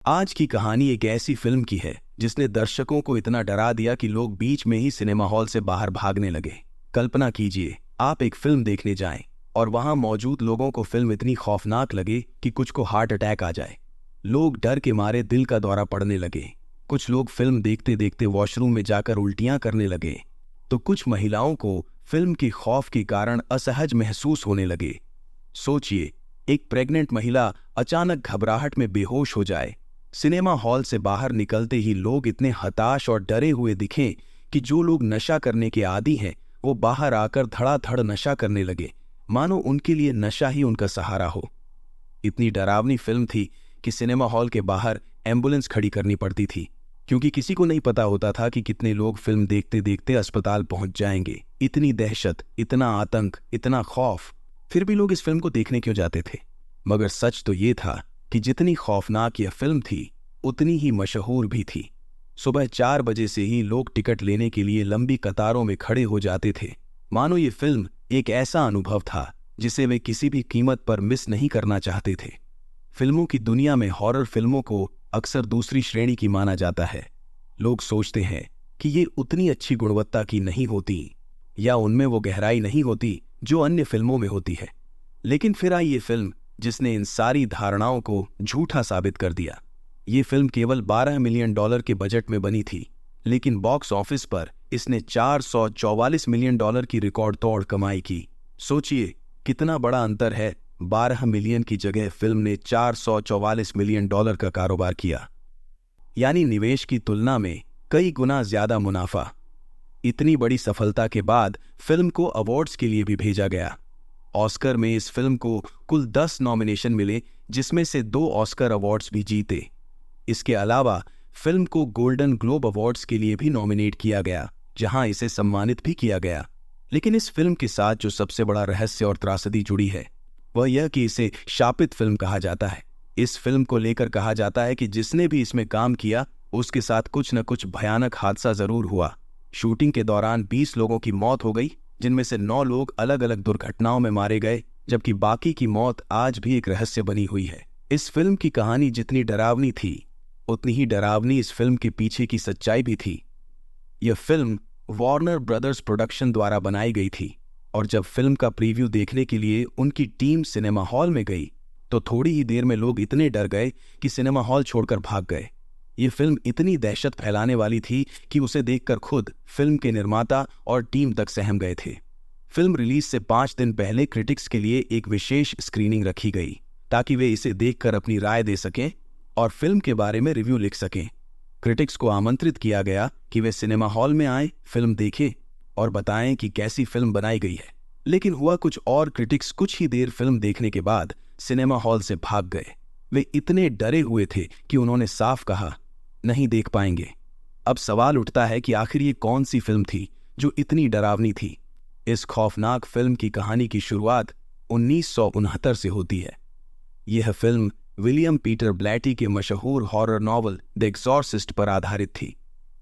आज की कहानी एक ऐसी फिल्म की है जिसने दर्शकों को इतना डरा दिया कि लोग बीच में ही सिनेमा हॉल से बाहर भागने लगे। कल्पना कीजिए, आप एक फिल्म देखने जाएं और वहां मौजूद लोगों को फिल्म इतनी खौफनाक लगे कि कुछ को हार्ट अटैक आ जाए। लोग डर के मारे दिल का दौरा पड़ने लगे। कुछ लोग फिल्म देखते देखते वॉशरूम में जाकर उल्टियां करने लगे, तो कुछ महिलाओं को फिल्म की खौफ के कारण असहज महसूस होने लगे। सोचिए, एक प्रेग्नेंट महिला अचानक घबराहट में बेहोश हो जाए। सिनेमा हॉल से बाहर निकलते ही लोग इतने हताश और डरे हुए दिखें कि जो लोग नशा करने के आदी हैं वो बाहर आकर धड़ाधड़ नशा करने लगे, मानो उनके लिए नशा ही उनका सहारा हो। इतनी डरावनी फिल्म थी कि सिनेमा हॉल के बाहर एम्बुलेंस खड़ी करनी पड़ती थी, क्योंकि किसी को नहीं पता होता था कि कितने लोग फिल्म देखते देखते अस्पताल पहुंच जाएंगे। इतनी दहशत, इतना आतंक, इतना खौफ, फिर भी लोग इस फिल्म को देखने क्यों जाते थे? मगर सच तो ये था कि जितनी खौफनाक यह फिल्म थी उतनी ही मशहूर भी थी। सुबह 4 बजे से ही लोग टिकट लेने के लिए लंबी कतारों में खड़े हो जाते थे, मानो ये फिल्म एक ऐसा अनुभव था जिसे वे किसी भी कीमत पर मिस नहीं करना चाहते थे। फिल्मों की दुनिया में हॉरर फिल्मों को अक्सर दूसरी श्रेणी की माना जाता है। लोग सोचते हैं कि ये उतनी अच्छी गुणवत्ता की नहीं होती या उनमें वो गहराई नहीं होती जो अन्य फिल्मों में होती है। लेकिन फिर आई ये फिल्म जिसने इन सारी धारणाओं को झूठा साबित कर दिया। ये फिल्म केवल $12 मिलियन के बजट में बनी थी, लेकिन बॉक्स ऑफिस पर इसने $444 मिलियन की रिकॉर्ड तोड़ कमाई की। सोचिए कितना बड़ा अंतर है। 12 मिलियन की जगह फिल्म ने $444 मिलियन का कारोबार किया, यानी निवेश की तुलना में कई गुना ज्यादा मुनाफा। इतनी बड़ी सफलता के बाद फिल्म को अवार्ड्स के लिए भी भेजा गया। ऑस्कर में इस फिल्म को कुल 10 नॉमिनेशन मिले, जिसमें से 2 ऑस्कर अवार्ड्स भी जीते। इसके अलावा फिल्म को गोल्डन ग्लोब अवार्ड्स के लिए भी नॉमिनेट किया गया, जहां इसे सम्मानित भी किया गया। लेकिन इस फिल्म के साथ जो सबसे बड़ा रहस्य और त्रासदी जुड़ी है वह यह कि इसे शापित फिल्म कहा जाता है। इस फिल्म को लेकर कहा जाता है कि जिसने भी इसमें काम किया उसके साथ कुछ न कुछ भयानक हादसा जरूर हुआ। शूटिंग के दौरान 20 लोगों की मौत हो गई, जिनमें से 9 लोग अलग अलग दुर्घटनाओं में मारे गए, जबकि बाकी की मौत आज भी एक रहस्य बनी हुई है। इस फिल्म की कहानी जितनी डरावनी थी उतनी ही डरावनी इस फिल्म के पीछे की सच्चाई भी थी। यह फिल्म वार्नर ब्रदर्स प्रोडक्शन द्वारा बनाई गई थी, और जब फिल्म का प्रीव्यू देखने के लिए उनकी टीम सिनेमा हॉल में गई तो थोड़ी ही देर में लोग इतने डर गए कि सिनेमा हॉल छोड़कर भाग गए। ये फिल्म इतनी दहशत फैलाने वाली थी कि उसे देखकर खुद फिल्म के निर्माता और टीम तक सहम गए थे। फिल्म रिलीज से 5 दिन पहले क्रिटिक्स के लिए एक विशेष स्क्रीनिंग रखी गई, ताकि वे इसे देखकर अपनी राय दे सकें और फिल्म के बारे में रिव्यू लिख सकें। क्रिटिक्स को आमंत्रित किया गया कि वे सिनेमा हॉल में आए, फिल्म देखें और बताएं कि कैसी फिल्म बनाई गई है। लेकिन हुआ कुछ और, क्रिटिक्स कुछ ही देर फिल्म देखने के बाद सिनेमा हॉल से भाग गए। वे इतने डरे हुए थे कि उन्होंने साफ कहा, नहीं देख पाएंगे। अब सवाल उठता है कि आखिर ये कौन सी फिल्म थी जो इतनी डरावनी थी? इस खौफनाक फिल्म की कहानी की शुरुआत 1969 से होती है। यह फिल्म विलियम पीटर ब्लैटी के मशहूर हॉरर नॉवल द एक्सॉर्सिस्ट पर आधारित थी।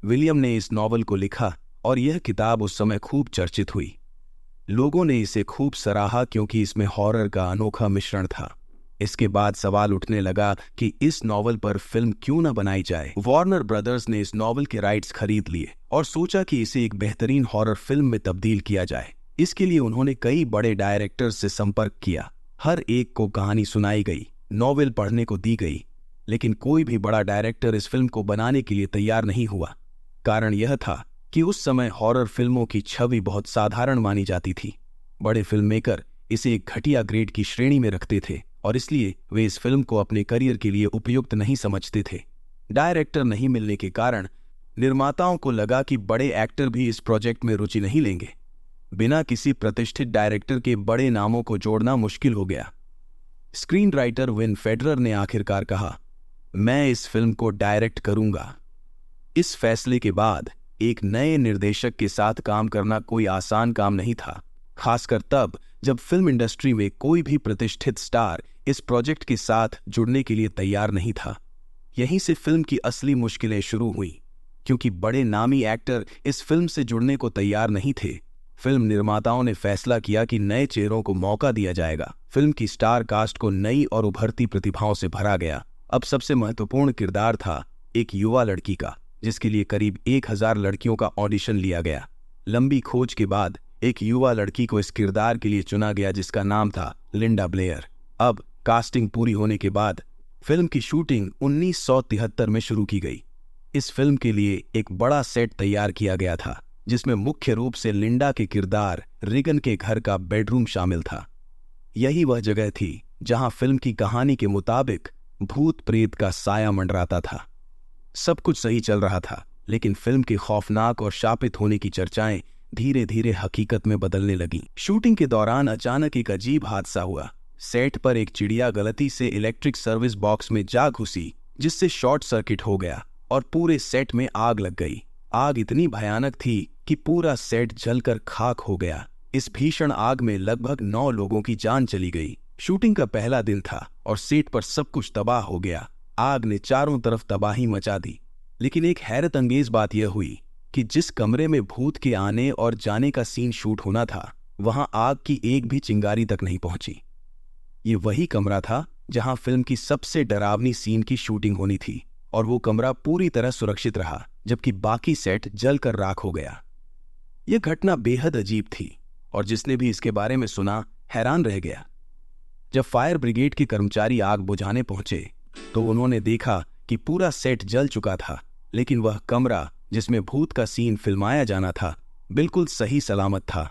विलियम ने इस नॉवल को लिखा और यह किताब उस समय खूब चर्चित हुई। लोगों ने इसे खूब सराहा क्योंकि इसमें हॉरर का अनोखा मिश्रण था। इसके बाद सवाल उठने लगा कि इस नॉवल पर फिल्म क्यों न बनाई जाए। वार्नर ब्रदर्स ने इस नॉवल के राइट्स खरीद लिए और सोचा कि इसे एक बेहतरीन हॉरर फिल्म में तब्दील किया जाए। इसके लिए उन्होंने कई बड़े डायरेक्टर्स से संपर्क किया। हर एक को कहानी सुनाई गई, नॉवेल पढ़ने को दी गई, लेकिन कोई भी बड़ा डायरेक्टर इस फिल्म को बनाने के लिए तैयार नहीं हुआ। कारण यह था कि उस समय हॉरर फिल्मों की छवि बहुत साधारण मानी जाती थी। बड़े फिल्ममेकर इसे एक घटिया ग्रेड की श्रेणी में रखते थे और इसलिए वे इस फिल्म को अपने करियर के लिए उपयुक्त नहीं समझते थे। डायरेक्टर नहीं मिलने के कारण निर्माताओं को लगा कि बड़े एक्टर भी इस प्रोजेक्ट में रुचि नहीं लेंगे। बिना किसी प्रतिष्ठित डायरेक्टर के बड़े नामों को जोड़ना मुश्किल हो गया। स्क्रीन राइटर विन फेडरर ने आखिरकार कहा, मैं इस फिल्म को डायरेक्ट करूंगा। इस फैसले के बाद एक नए निर्देशक के साथ काम करना कोई आसान काम नहीं था, खासकर तब जब फिल्म इंडस्ट्री में कोई भी प्रतिष्ठित स्टार इस प्रोजेक्ट के साथ जुड़ने के लिए तैयार नहीं था। यहीं से फिल्म की असली मुश्किलें शुरू हुईं, क्योंकि बड़े नामी एक्टर इस फिल्म से जुड़ने को तैयार नहीं थे। फिल्म निर्माताओं ने फैसला किया कि नए चेहरों को मौका दिया जाएगा। फिल्म की स्टार कास्ट को नई और उभरती प्रतिभाओं से भरा गया। अब सबसे महत्वपूर्ण किरदार था एक युवा लड़की का, जिसके लिए करीब 1000 लड़कियों का ऑडिशन लिया गया। लंबी खोज के बाद एक युवा लड़की को इस किरदार के लिए चुना गया, जिसका नाम था लिंडा ब्लेयर। अब कास्टिंग पूरी होने के बाद फिल्म की शूटिंग 1973 में शुरू की गई। इस फिल्म के लिए एक बड़ा सेट तैयार किया गया था, जिसमें मुख्य रूप से लिंडा के किरदार रिगन के घर का बेडरूम शामिल था। यही वह जगह थी जहां फिल्म की कहानी के मुताबिक भूत प्रेत का साया मंडराता था। सब कुछ सही चल रहा था, लेकिन फिल्म के खौफनाक और शापित होने की चर्चाएं धीरे धीरे हकीकत में बदलने लगीं। शूटिंग के दौरान अचानक एक अजीब हादसा हुआ। सेट पर एक चिड़िया गलती से इलेक्ट्रिक सर्विस बॉक्स में जा घुसी, जिससे शॉर्ट सर्किट हो गया और पूरे सेट में आग लग गई। आग इतनी भयानक थी कि पूरा सेट जलकर खाक हो गया। इस भीषण आग में लगभग 9 लोगों की जान चली गई। शूटिंग का पहला दिन था और सेट पर सब कुछ तबाह हो गया। आग ने चारों तरफ तबाही मचा दी। लेकिन एक हैरत अंगेज बात यह हुई कि जिस कमरे में भूत के आने और जाने का सीन शूट होना था, वहां आग की एक भी चिंगारी तक नहीं पहुंची। ये वही कमरा था जहां फिल्म की सबसे डरावनी सीन की शूटिंग होनी थी, और वो कमरा पूरी तरह सुरक्षित रहा, जबकि बाकी सेट जलकर राख हो गया। यह घटना बेहद अजीब थी और जिसने भी इसके बारे में सुना हैरान रह गया। जब फायर ब्रिगेड के कर्मचारी आग बुझाने पहुंचे तो उन्होंने देखा कि पूरा सेट जल चुका था, लेकिन वह कमरा जिसमें भूत का सीन फिल्माया जाना था बिल्कुल सही सलामत था।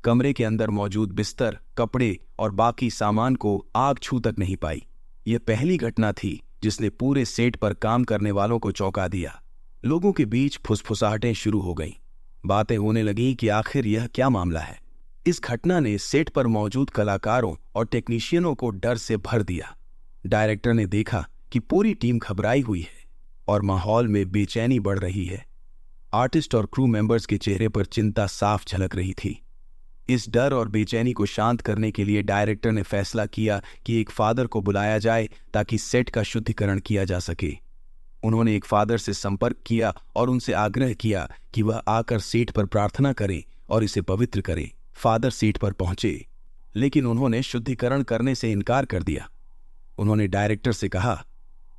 कमरे के अंदर मौजूद बिस्तर, कपड़े और बाकी सामान को आग छू तक नहीं पाई। यह पहली घटना थी जिसने पूरे सेट पर काम करने वालों को चौंका दिया। लोगों के बीच फुसफुसाहटें शुरू हो गईं। बातें होने लगीं कि आखिर यह क्या मामला है। इस घटना ने सेट पर मौजूद कलाकारों और टेक्नीशियनों को डर से भर दिया। डायरेक्टर ने देखा कि पूरी टीम घबराई हुई है और माहौल में बेचैनी बढ़ रही है। आर्टिस्ट और क्रू मेंबर्स के चेहरे पर चिंता साफ झलक रही थी। इस डर और बेचैनी को शांत करने के लिए डायरेक्टर ने फैसला किया कि एक फादर को बुलाया जाए ताकि सेट का शुद्धिकरण किया जा सके। उन्होंने एक फादर से संपर्क किया और उनसे आग्रह किया कि वह आकर सेट पर प्रार्थना करें और इसे पवित्र करें। फादर सेट पर पहुंचे, लेकिन उन्होंने शुद्धिकरण करने से इनकार कर दिया। उन्होंने डायरेक्टर से कहा,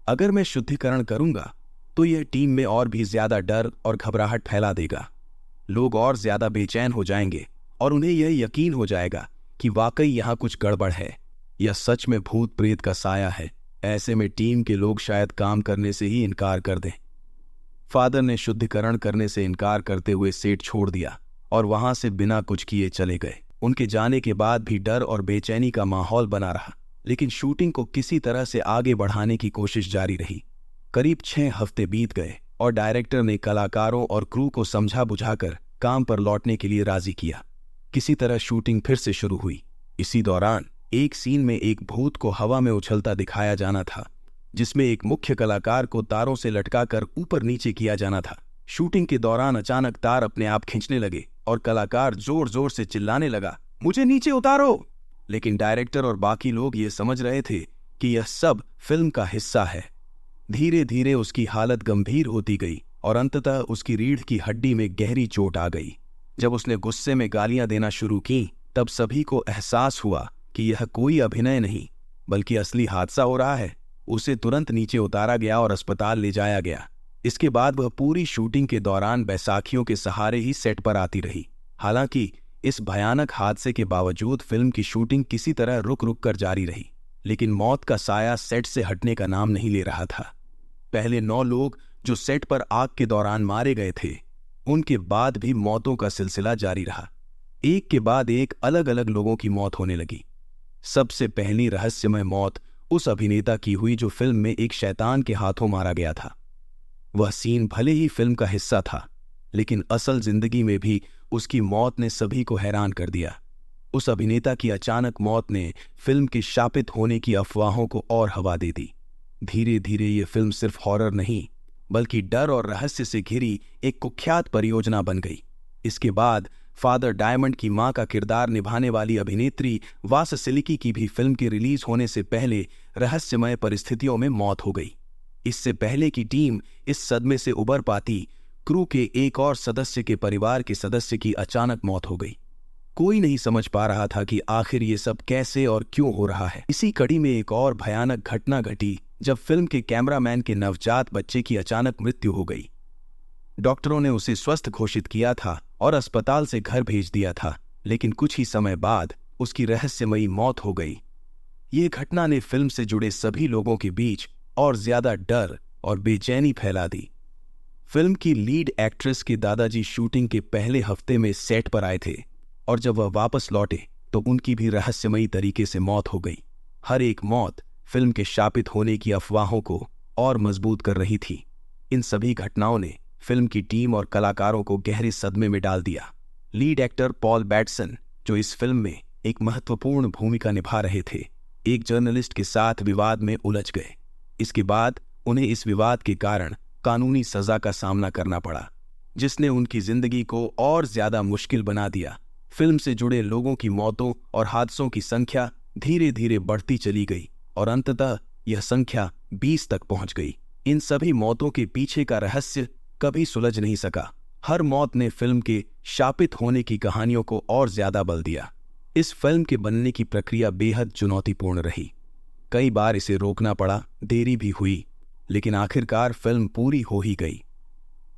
अगर मैं शुद्धिकरण करूंगा तो यह टीम में और भी ज्यादा डर और घबराहट फैला देगा। लोग और ज्यादा बेचैन हो जाएंगे और उन्हें यह यकीन हो जाएगा कि वाकई यहां कुछ गड़बड़ है, यह सच में भूत प्रेत का साया है। ऐसे में टीम के लोग शायद काम करने से ही इनकार कर दें। फादर ने शुद्धिकरण करने से इनकार करते हुए सेट छोड़ दिया और वहां से बिना कुछ किए चले गए। उनके जाने के बाद भी डर और बेचैनी का माहौल बना रहा, लेकिन शूटिंग को किसी तरह से आगे बढ़ाने की कोशिश जारी रही। करीब 6 हफ्ते बीत गए और डायरेक्टर ने कलाकारों और क्रू को समझा बुझाकर काम पर लौटने के लिए राजी किया। किसी तरह शूटिंग फिर से शुरू हुई। इसी दौरान एक सीन में एक भूत को हवा में उछलता दिखाया जाना था, जिसमें एक मुख्य कलाकार को तारों से लटकाकर ऊपर नीचे किया जाना था। शूटिंग के दौरान अचानक तार अपने आप खींचने लगे और कलाकार जोर जोर से चिल्लाने लगा, मुझे नीचे उतारो। लेकिन डायरेक्टर और बाकी लोग ये समझ रहे थे कि यह सब फिल्म का हिस्सा है। धीरे धीरे उसकी हालत गंभीर होती गई और अंततः उसकी रीढ़ की हड्डी में गहरी चोट आ गई। जब उसने गुस्से में गालियां देना शुरू की, तब सभी को एहसास हुआ कि यह कोई अभिनय नहीं बल्कि असली हादसा हो रहा है। उसे तुरंत नीचे उतारा गया और अस्पताल ले जाया गया। इसके बाद वह पूरी शूटिंग के दौरान बैसाखियों के सहारे ही सेट पर आती रही। हालांकि इस भयानक हादसे के बावजूद फिल्म की शूटिंग किसी तरह रुक रुक कर जारी रही, लेकिन मौत का साया सेट से हटने का नाम नहीं ले रहा था। पहले 9 लोग जो सेट पर आग के दौरान मारे गए थे, उनके बाद भी मौतों का सिलसिला जारी रहा। एक के बाद एक अलग अलग लोगों की मौत होने लगी। सबसे पहली रहस्यमय मौत उस अभिनेता की हुई जो फिल्म में एक शैतान के हाथों मारा गया था। वह सीन भले ही फिल्म का हिस्सा था, लेकिन असल जिंदगी में भी उसकी मौत ने सभी को हैरान कर दिया। उस अभिनेता की अचानक मौत ने फिल्म के शापित होने की अफवाहों को और हवा दे दी। धीरे धीरे ये फिल्म सिर्फ हॉरर नहीं बल्कि डर और रहस्य से घिरी एक कुख्यात परियोजना बन गई। इसके बाद फादर डायमंड की मां का किरदार निभाने वाली अभिनेत्री वाससिलिकी की भी फिल्म के रिलीज होने से पहले रहस्यमय परिस्थितियों में मौत हो गई। इससे पहले की टीम इस सदमे से उबर पाती, क्रू के एक और सदस्य के परिवार के सदस्य की अचानक मौत हो गई। कोई नहीं समझ पा रहा था कि आखिर ये सब कैसे और क्यों हो रहा है। इसी कड़ी में एक और भयानक घटना घटी जब फिल्म के कैमरामैन के नवजात बच्चे की अचानक मृत्यु हो गई। डॉक्टरों ने उसे स्वस्थ घोषित किया था और अस्पताल से घर भेज दिया था, लेकिन कुछ ही समय बाद उसकी रहस्यमयी मौत हो गई। ये घटना ने फिल्म से जुड़े सभी लोगों के बीच और ज्यादा डर और बेचैनी फैला दी। फिल्म की लीड एक्ट्रेस के दादाजी शूटिंग के पहले हफ्ते में सेट पर आए थे और जब वह वापस लौटे तो उनकी भी रहस्यमयी तरीके से मौत हो गई। हर एक मौत फिल्म के शापित होने की अफवाहों को और मजबूत कर रही थी। इन सभी घटनाओं ने फिल्म की टीम और कलाकारों को गहरे सदमे में डाल दिया। लीड एक्टर पॉल बैटसन, जो इस फिल्म में एक महत्वपूर्ण भूमिका निभा रहे थे, एक जर्नलिस्ट के साथ विवाद में उलझ गए। इसके बाद उन्हें इस विवाद के कारण कानूनी सजा का सामना करना पड़ा, जिसने उनकी जिंदगी को और ज्यादा मुश्किल बना दिया। फिल्म से जुड़े लोगों की मौतों और हादसों की संख्या धीरे धीरे बढ़ती चली गई और अंततः यह संख्या 20 तक पहुंच गई। इन सभी मौतों के पीछे का रहस्य कभी सुलझ नहीं सका। हर मौत ने फिल्म के शापित होने की कहानियों को और ज्यादा बल दिया। इस फिल्म के बनने की प्रक्रिया बेहद चुनौतीपूर्ण रही। कई बार इसे रोकना पड़ा, देरी भी हुई, लेकिन आखिरकार फिल्म पूरी हो ही गई।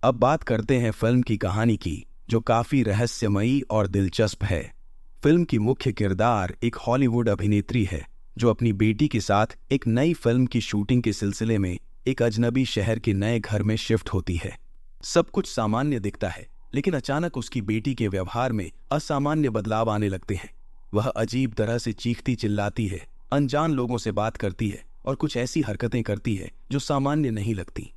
अब बात करते हैं फिल्म की कहानी की, जो काफी रहस्यमयी और दिलचस्प है। फिल्म की मुख्य किरदार एक हॉलीवुड अभिनेत्री है जो अपनी बेटी के साथ एक नई फिल्म की शूटिंग के सिलसिले में एक अजनबी शहर के नए घर में शिफ्ट होती है। सब कुछ सामान्य दिखता है, लेकिन अचानक उसकी बेटी के व्यवहार में असामान्य बदलाव आने लगते हैं। वह अजीब तरह से चीखती चिल्लाती है, अनजान लोगों से बात करती है और कुछ ऐसी हरकतें करती है जो सामान्य नहीं लगती।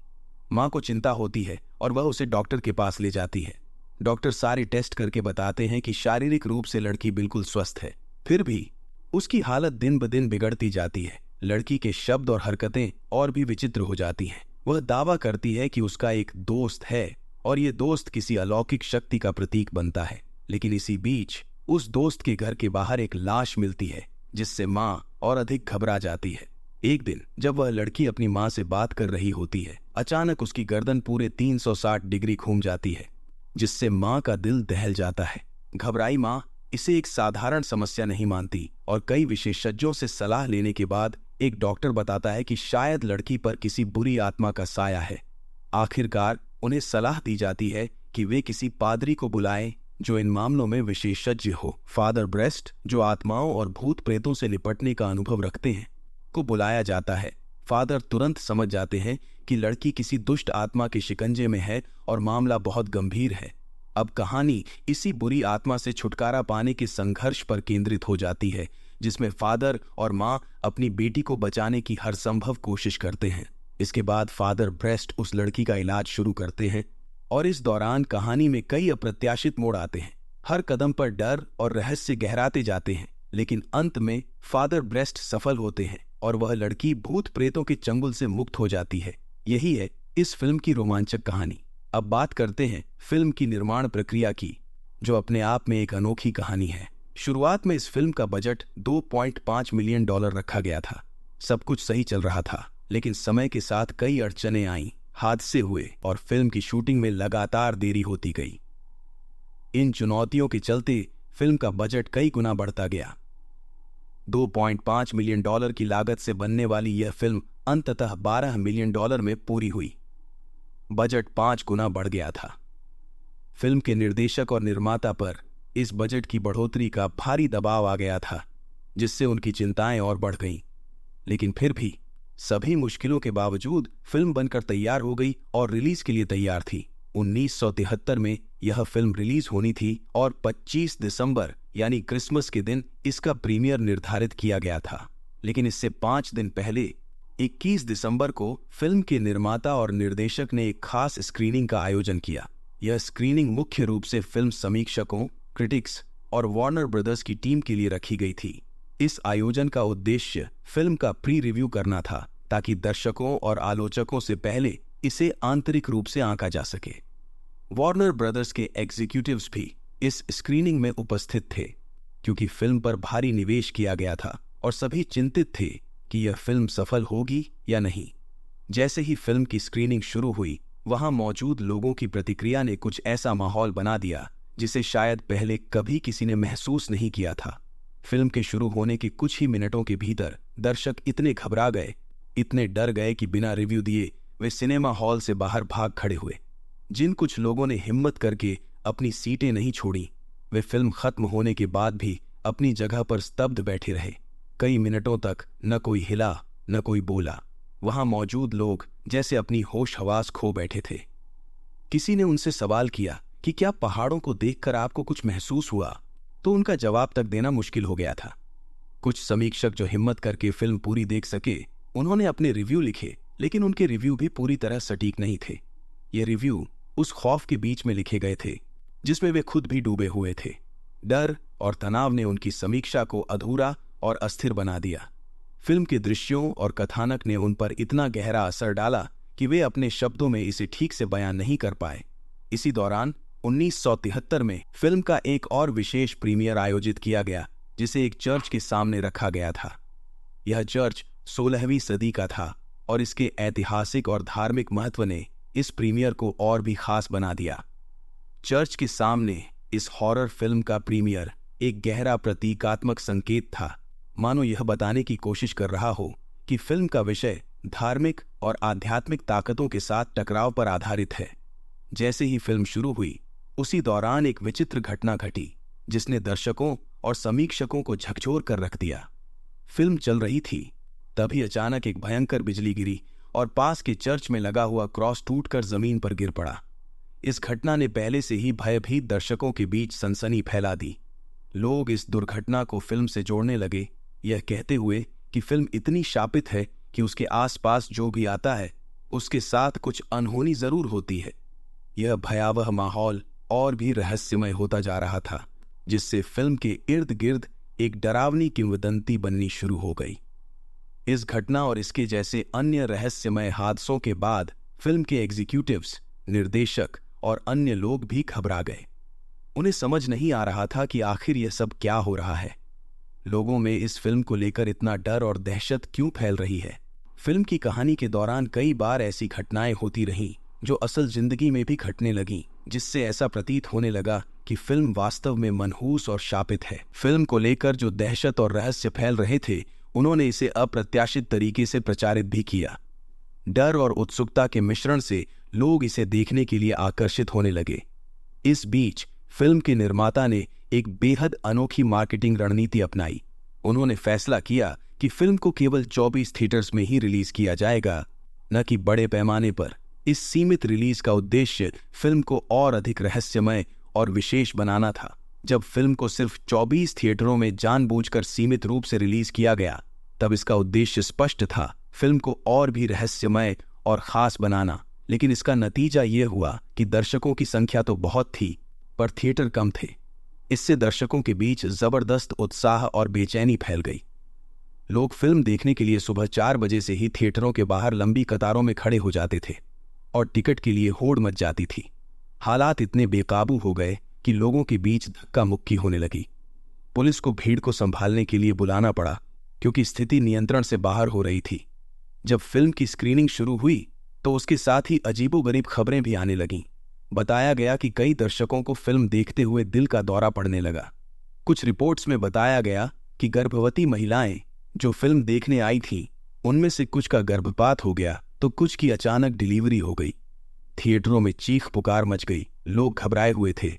माँ को चिंता होती है और वह उसे डॉक्टर के पास ले जाती है। डॉक्टर सारे टेस्ट करके बताते हैं कि शारीरिक रूप से लड़की बिल्कुल स्वस्थ है, फिर भी उसकी हालत दिन ब दिन बिगड़ती जाती है। लड़की के शब्द और हरकतें और भी विचित्र हो जाती हैं। वह दावा करती है कि उसका एक दोस्त है और ये दोस्त किसी अलौकिक शक्ति का प्रतीक बनता है, लेकिन इसी बीच उस दोस्त के घर के बाहर एक लाश मिलती है, जिससे माँ और अधिक घबरा जाती है। एक दिन जब वह लड़की अपनी माँ से बात कर रही होती है, अचानक उसकी गर्दन पूरे 360 डिग्री घूम जाती है, जिससे माँ का दिल दहल जाता है। घबराई माँ इसे एक साधारण समस्या नहीं मानती और कई विशेषज्ञों से सलाह लेने के बाद एक डॉक्टर बताता है कि शायद लड़की पर किसी बुरी आत्मा का साया है। आखिरकार उन्हें सलाह दी जाती है कि वे किसी पादरी को बुलाएं जो इन मामलों में विशेषज्ञ हो। फादर ब्रेस्ट, जो आत्माओं और भूत प्रेतों से निपटने का अनुभव रखते हैं, को बुलाया जाता है। फादर तुरंत समझ जाते हैं कि लड़की किसी दुष्ट आत्मा के शिकंजे में है और मामला बहुत गंभीर है। अब कहानी इसी बुरी आत्मा से छुटकारा पाने के संघर्ष पर केंद्रित हो जाती है, जिसमें फादर और माँ अपनी बेटी को बचाने की हर संभव कोशिश करते हैं। इसके बाद फादर ब्रेस्ट उस लड़की का इलाज शुरू करते हैं और इस दौरान कहानी में कई अप्रत्याशित मोड़ आते हैं। हर कदम पर डर और रहस्य गहराते जाते हैं, लेकिन अंत में फादर ब्रेस्ट सफल होते हैं और वह लड़की भूत प्रेतों के चंगुल से मुक्त हो जाती है। यही है इस फिल्म की रोमांचक कहानी। अब बात करते हैं फिल्म की निर्माण प्रक्रिया की, जो अपने आप में एक अनोखी कहानी है। शुरुआत में इस फिल्म का बजट $2.5 मिलियन रखा गया था। सब कुछ सही चल रहा था, लेकिन समय के साथ कई अड़चनें आईं, हादसे हुए और फिल्म की शूटिंग में लगातार देरी होती गई। इन चुनौतियों के चलते फिल्म का बजट कई गुना बढ़ता गया। $2.5 मिलियन की लागत से बनने वाली यह फिल्म अंततः $12 मिलियन में पूरी हुई। बजट 5 गुना बढ़ गया था। फिल्म के निर्देशक और निर्माता पर इस बजट की बढ़ोतरी का भारी दबाव आ गया था, जिससे उनकी चिंताएं और बढ़ गईं। लेकिन फिर भी सभी मुश्किलों के बावजूद फिल्म बनकर तैयार हो गई और रिलीज के लिए तैयार थी। 1973 में यह फिल्म रिलीज होनी थी और 25 दिसंबर यानी क्रिसमस के दिन इसका प्रीमियर निर्धारित किया गया था। लेकिन इससे 5 दिन पहले 21 दिसंबर को फिल्म के निर्माता और निर्देशक ने एक खास स्क्रीनिंग का आयोजन किया। यह स्क्रीनिंग मुख्य रूप से फिल्म समीक्षकों, क्रिटिक्स और वार्नर ब्रदर्स की टीम के लिए रखी गई थी। इस आयोजन का उद्देश्य फिल्म का प्री रिव्यू करना था, ताकि दर्शकों और आलोचकों से पहले इसे आंतरिक रूप से आंका जा सके। वार्नर ब्रदर्स के एग्जीक्यूटिव्स भी इस स्क्रीनिंग में उपस्थित थे, क्योंकि फिल्म पर भारी निवेश किया गया था और सभी चिंतित थे कि यह फिल्म सफल होगी या नहीं। जैसे ही फिल्म की स्क्रीनिंग शुरू हुई, वहां मौजूद लोगों की प्रतिक्रिया ने कुछ ऐसा माहौल बना दिया जिसे शायद पहले कभी किसी ने महसूस नहीं किया था। फिल्म के शुरू होने के कुछ ही मिनटों के भीतर दर्शक इतने घबरा गए, इतने डर गए कि बिना रिव्यू दिए वे सिनेमा हॉल से बाहर भाग खड़े हुए। जिन कुछ लोगों ने हिम्मत करके अपनी सीटें नहीं छोड़ी, वे फिल्म खत्म होने के बाद भी अपनी जगह पर स्तब्ध बैठे रहे। कई मिनटों तक न कोई हिला न कोई बोला। वहां मौजूद लोग जैसे अपनी होश हवास खो बैठे थे। किसी ने उनसे सवाल किया कि क्या पहाड़ों को देखकर आपको कुछ महसूस हुआ, तो उनका जवाब तक देना मुश्किल हो गया था। कुछ समीक्षक जो हिम्मत करके फिल्म पूरी देख सके, उन्होंने अपने रिव्यू लिखे, लेकिन उनके रिव्यू भी पूरी तरह सटीक नहीं थे। ये रिव्यू उस खौफ के बीच में लिखे गए थे जिसमें वे खुद भी डूबे हुए थे। डर और तनाव ने उनकी समीक्षा को अधूरा और अस्थिर बना दिया। फिल्म के दृश्यों और कथानक ने उन पर इतना गहरा असर डाला कि वे अपने शब्दों में इसे ठीक से बयान नहीं कर पाए। इसी दौरान 1973 में फिल्म का एक और विशेष प्रीमियर आयोजित किया गया, जिसे एक चर्च के सामने रखा गया था। यह चर्च 16वीं सदी का था और इसके ऐतिहासिक और धार्मिक महत्व ने इस प्रीमियर को और भी खास बना दिया। चर्च के सामने इस हॉरर फिल्म का प्रीमियर एक गहरा प्रतीकात्मक संकेत था, मानो यह बताने की कोशिश कर रहा हो कि फिल्म का विषय धार्मिक और आध्यात्मिक ताकतों के साथ टकराव पर आधारित है। जैसे ही फिल्म शुरू हुई, उसी दौरान एक विचित्र घटना घटी जिसने दर्शकों और समीक्षकों को झकझोर कर रख दिया। फिल्म चल रही थी, तभी अचानक एक भयंकर बिजली गिरी और पास के चर्च में लगा हुआ क्रॉस टूटकर जमीन पर गिर पड़ा। इस घटना ने पहले से ही भयभीत दर्शकों के बीच सनसनी फैला दी। लोग इस दुर्घटना को फिल्म से जोड़ने लगे, यह कहते हुए कि फिल्म इतनी शापित है कि उसके आसपास जो भी आता है उसके साथ कुछ अनहोनी जरूर होती है। यह भयावह माहौल और भी रहस्यमय होता जा रहा था, जिससे फिल्म के इर्द गिर्द एक डरावनी किंवदंती बननी शुरू हो गई। इस घटना और इसके जैसे अन्य रहस्यमय हादसों के बाद फिल्म के एग्जीक्यूटिव्स, निर्देशक और अन्य लोग भी घबरा गए। उन्हें समझ नहीं आ रहा था कि आखिर यह सब क्या हो रहा है। लोगों में इस फिल्म को लेकर इतना डर और दहशत क्यों फैल रही है। फिल्म की कहानी के दौरान कई बार ऐसी घटनाएं होती रहीं जो असल जिंदगी में भी घटने लगीं, जिससे ऐसा प्रतीत होने लगा कि फिल्म वास्तव में मनहूस और शापित है। फिल्म को लेकर जो दहशत और रहस्य फैल रहे थे, उन्होंने इसे अप्रत्याशित तरीके से प्रचारित भी किया। डर और उत्सुकता के मिश्रण से लोग इसे देखने के लिए आकर्षित होने लगे। इस बीच फिल्म के निर्माता ने एक बेहद अनोखी मार्केटिंग रणनीति अपनाई। उन्होंने फैसला किया कि फिल्म को केवल 24 थिएटर्स में ही रिलीज किया जाएगा, न कि बड़े पैमाने पर। इस सीमित रिलीज का उद्देश्य फिल्म को और अधिक रहस्यमय और विशेष बनाना था। जब फिल्म को सिर्फ 24 थिएटरों में जानबूझकर सीमित रूप से रिलीज किया गया, तब इसका उद्देश्य स्पष्ट था, फिल्म को और भी रहस्यमय और खास बनाना। लेकिन इसका नतीजा यह हुआ कि दर्शकों की संख्या तो बहुत थी, पर थिएटर कम थे। इससे दर्शकों के बीच जबरदस्त उत्साह और बेचैनी फैल गई। लोग फिल्म देखने के लिए सुबह 4 बजे से ही थिएटरों के बाहर लंबी कतारों में खड़े हो जाते थे और टिकट के लिए होड़ मच जाती थी। हालात इतने बेकाबू हो गए कि लोगों के बीच धक्का मुक्की होने लगी। पुलिस को भीड़ को संभालने के लिए बुलाना पड़ा, क्योंकि स्थिति नियंत्रण से बाहर हो रही थी। जब फिल्म की स्क्रीनिंग शुरू हुई तो उसके साथ ही अजीबोगरीब खबरें भी आने लगीं। बताया गया कि कई दर्शकों को फिल्म देखते हुए दिल का दौरा पड़ने लगा। कुछ रिपोर्ट्स में बताया गया कि गर्भवती महिलाएं जो फिल्म देखने आई थीं, उनमें से कुछ का गर्भपात हो गया तो कुछ की अचानक डिलीवरी हो गई। थिएटरों में चीख पुकार मच गई। लोग घबराए हुए थे।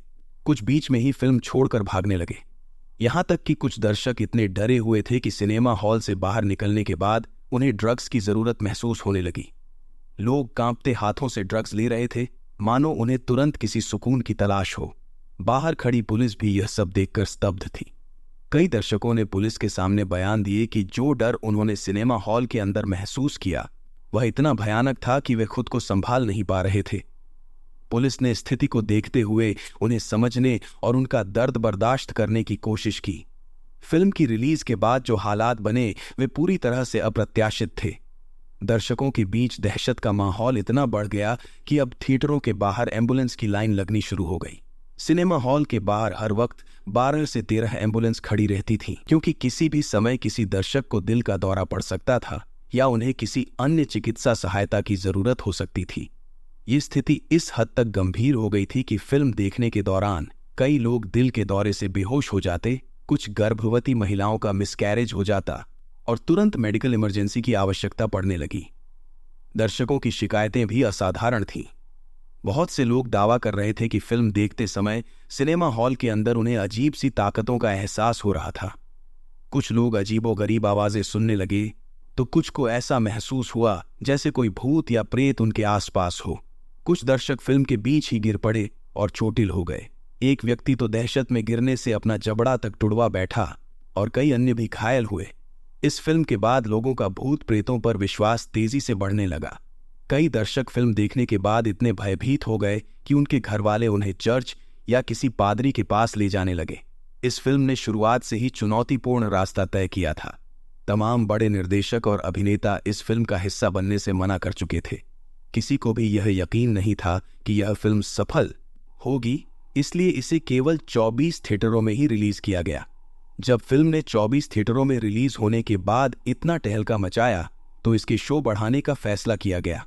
कुछ बीच में ही फिल्म छोड़कर भागने लगे। यहां तक कि कुछ दर्शक इतने डरे हुए थे कि सिनेमा हॉल से बाहर निकलने के बाद उन्हें ड्रग्स की जरूरत महसूस होने लगी। लोग कांपते हाथों से ड्रग्स ले रहे थे, मानो उन्हें तुरंत किसी सुकून की तलाश हो। बाहर खड़ी पुलिस भी यह सब देखकर स्तब्ध थी। कई दर्शकों ने पुलिस के सामने बयान दिए कि जो डर उन्होंने सिनेमा हॉल के अंदर महसूस किया, वह इतना भयानक था कि वे खुद को संभाल नहीं पा रहे थे। पुलिस ने स्थिति को देखते हुए उन्हें समझने और उनका दर्द बर्दाश्त करने की कोशिश की। फिल्म की रिलीज के बाद जो हालात बने, वे पूरी तरह से अप्रत्याशित थे। दर्शकों के बीच दहशत का माहौल इतना बढ़ गया कि अब थिएटरों के बाहर एम्बुलेंस की लाइन लगनी शुरू हो गई। सिनेमा हॉल के बाहर हर वक्त 12 से 13 एम्बुलेंस खड़ी रहती थीं, क्योंकि किसी भी समय किसी दर्शक को दिल का दौरा पड़ सकता था या उन्हें किसी अन्य चिकित्सा सहायता की जरूरत हो सकती थी। ये स्थिति इस हद तक गंभीर हो गई थी कि फिल्म देखने के दौरान कई लोग दिल के दौरे से बेहोश हो जाते, कुछ गर्भवती महिलाओं का मिसकैरेज हो जाता और तुरंत मेडिकल इमरजेंसी की आवश्यकता पड़ने लगी। दर्शकों की शिकायतें भी असाधारण थीं। बहुत से लोग दावा कर रहे थे कि फिल्म देखते समय सिनेमा हॉल के अंदर उन्हें अजीब सी ताकतों का एहसास हो रहा था। कुछ लोग अजीबोगरीब आवाजें सुनने लगे, तो कुछ को ऐसा महसूस हुआ जैसे कोई भूत या प्रेत उनके आसपास हो। कुछ दर्शक फिल्म के बीच ही गिर पड़े और चोटिल हो गए। एक व्यक्ति तो दहशत में गिरने से अपना जबड़ा तक टुड़वा बैठा और कई अन्य भी घायल हुए। इस फिल्म के बाद लोगों का भूत प्रेतों पर विश्वास तेजी से बढ़ने लगा। कई दर्शक फिल्म देखने के बाद इतने भयभीत हो गए कि उनके घरवाले उन्हें चर्च या किसी पादरी के पास ले जाने लगे। इस फिल्म ने शुरुआत से ही चुनौतीपूर्ण रास्ता तय किया था। तमाम बड़े निर्देशक और अभिनेता इस फिल्म का हिस्सा बनने से मना कर चुके थे। किसी को भी यह यकीन नहीं था कि यह फिल्म सफल होगी, इसलिए इसे केवल 24 थिएटरों में ही रिलीज किया गया। जब फिल्म ने 24 थिएटरों में रिलीज होने के बाद इतना टहलका मचाया, तो इसके शो बढ़ाने का फैसला किया गया।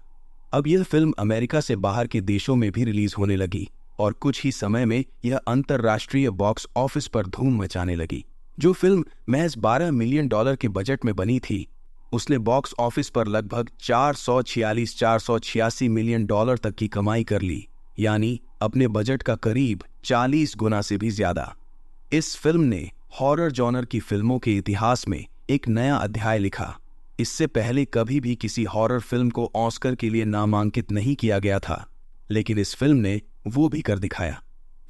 अब यह फिल्म अमेरिका से बाहर के देशों में भी रिलीज होने लगी और कुछ ही समय में यह अंतर्राष्ट्रीय बॉक्स ऑफिस पर धूम मचाने लगी। जो फिल्म महज $12 मिलियन के बजट में बनी थी, उसने बॉक्स ऑफिस पर लगभग 486 मिलियन डॉलर तक की कमाई कर ली, यानी अपने बजट का करीब 40 गुना से भी ज्यादा। इस फिल्म ने हॉरर जॉनर की फिल्मों के इतिहास में एक नया अध्याय लिखा। इससे पहले कभी भी किसी हॉरर फिल्म को ऑस्कर के लिए नामांकित नहीं किया गया था, लेकिन इस फिल्म ने वो भी कर दिखाया।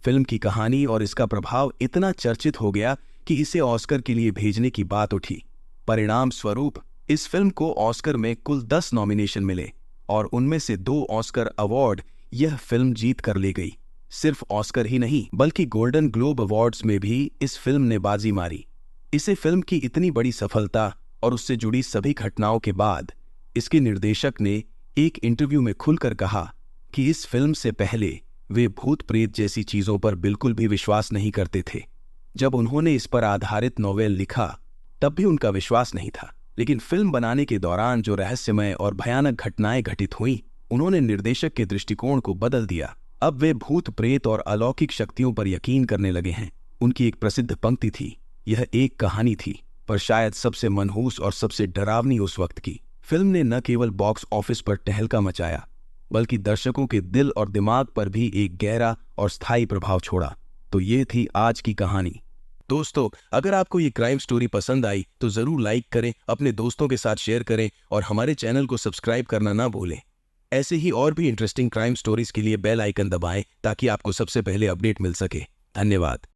फिल्म की कहानी और इसका प्रभाव इतना चर्चित हो गया कि इसे ऑस्कर के लिए भेजने की बात उठी। परिणाम स्वरूप इस फिल्म को ऑस्कर में कुल 10 नॉमिनेशन मिले और उनमें से 2 ऑस्कर अवार्ड यह फिल्म जीत कर ले गई। सिर्फ ऑस्कर ही नहीं, बल्कि गोल्डन ग्लोब अवार्ड्स में भी इस फिल्म ने बाजी मारी। इसे फिल्म की इतनी बड़ी सफलता और उससे जुड़ी सभी घटनाओं के बाद इसके निर्देशक ने एक इंटरव्यू में खुलकर कहा कि इस फिल्म से पहले वे भूत प्रेत जैसी चीजों पर बिल्कुल भी विश्वास नहीं करते थे। जब उन्होंने इस पर आधारित नॉवेल लिखा, तब भी उनका विश्वास नहीं था, लेकिन फिल्म बनाने के दौरान जो रहस्यमय और भयानक घटनाएं घटित हुईं, उन्होंने निर्देशक के दृष्टिकोण को बदल दिया। अब वे भूत प्रेत और अलौकिक शक्तियों पर यकीन करने लगे हैं। उनकी एक प्रसिद्ध पंक्ति थी, यह एक कहानी थी, पर शायद सबसे मनहूस और सबसे डरावनी उस वक्त की। फिल्म ने न केवल बॉक्स ऑफिस पर टहलका मचाया, बल्कि दर्शकों के दिल और दिमाग पर भी एक गहरा और स्थायी प्रभाव छोड़ा। तो ये थी आज की कहानी। दोस्तों, अगर आपको ये क्राइम स्टोरी पसंद आई तो जरूर लाइक करें, अपने दोस्तों के साथ शेयर करें और हमारे चैनल को सब्सक्राइब करना ना भूलें। ऐसे ही और भी इंटरेस्टिंग क्राइम स्टोरीज के लिए बेल आइकन दबाएं ताकि आपको सबसे पहले अपडेट मिल सके। धन्यवाद।